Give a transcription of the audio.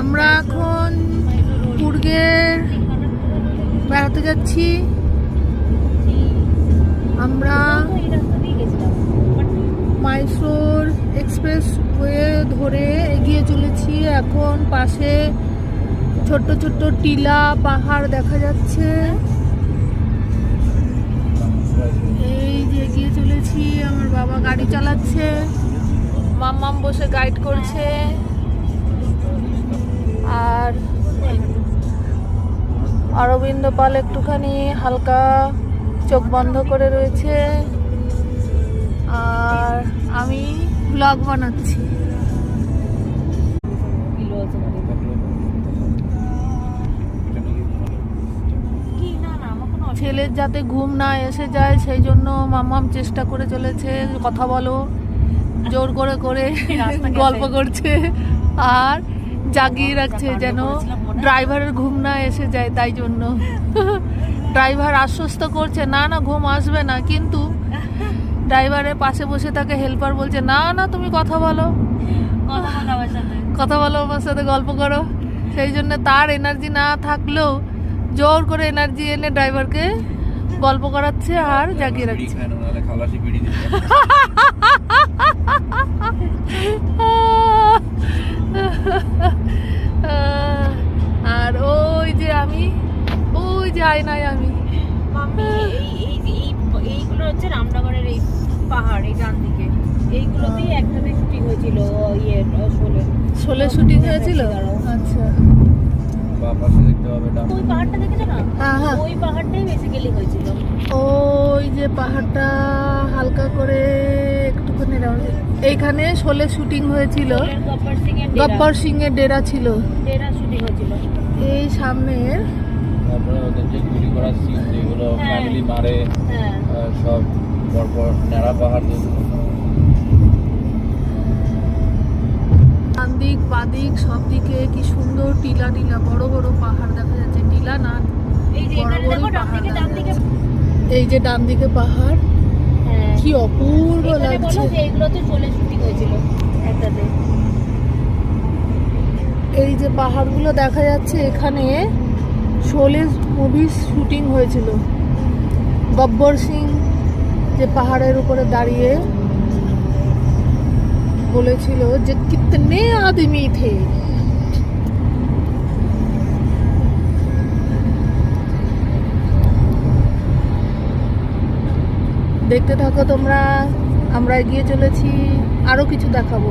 আমরা এখন কুর্গের বেড়াতে যাচ্ছি। আমরা মাইসোর এক্সপ্রেস ওয়ে ধরে এগিয়ে চলেছি। এখন পাশে ছোট্ট ছোট্ট টিলা পাহাড় দেখা যাচ্ছে। এই যে এগিয়ে চলেছি, আমার বাবা গাড়ি চালাচ্ছে, মাম্মাম বসে গাইড করছে, আর অরবিন্দ পাল একটুখানি হালকা চোখ বন্ধ করে রয়েছে, আর আমি ব্লগ বানাচ্ছি। ছেলের যাতে ঘুম না এসে যায় সেই জন্য মাম্মাম চেষ্টা করে চলেছে, কথা বলো, জোর করে করে গল্প করছে আর জাগিয়ে রাখছে যেন ড্রাইভারের ঘুম না এসে যায়। তাই জন্য ড্রাইভার আশ্বস্ত করছে না না ঘুম আসবে না, কিন্তু ড্রাইভারের পাশে বসে থাকে হেল্পার বলছে না না তুমি কথা বলো, কথা বলো আমার সাথে, গল্প করো। সেই জন্য তার এনার্জি না থাকলেও জোর করে এনার্জি এনে ড্রাইভারকে গল্প করাচ্ছে আর জাগিয়ে রাখছে। আর ওই যে আমি, ওই যে আয়নায় আমি, এইগুলো হচ্ছে রামনগরের এই পাহাড়, এই ডান দিকে এইগুলোতেই একটাতে শুটিং হয়েছিল, শোলে শুটিং হয়েছিল। আচ্ছা, ওই পাহাড়টা দেখেছো না? ওই পাহাড়টাই বেসিক্যালি হয়েছিল। ওই যে পাহাড়টা হালকা করে একটুখানি এইখানে শোলে শুটিং হয়েছিল, গব্বর সিং এর ডেরা ছিল, ডেরা শুটিং হয়েছিল এই সামনের। তারপরে ওদের যে গুলি করার সিন যেগুলো ফ্যামিলি মারে, সব পরপর নেড়া পাহাড় যেগুলো, ডান দিক বাদিক সব দিকে কি সুন্দর টিলা টিলা বড় বড় পাহাড় দেখা যাচ্ছে। টিলা না, এই যে এখানে দেখো ডান দিকে, ডান দিকে এই যে ডান দিকে পাহাড়, কি অপূর্ব লাগছে। এইগুলোতে শোলে শুটিং হয়েছিল একটাতে। এই যে পাহাড়গুলো দেখা যাচ্ছে, এখানে শোলে মুভির শুটিং হয়েছিল। গব্বর সিং যে পাহাড়ের উপরে দাঁড়িয়ে বলেছিল যে কিতনে আদমি থে। দেখতে থাকো তোমরা, আমরা এগিয়ে চলেছি, আরো কিছু দেখাবো।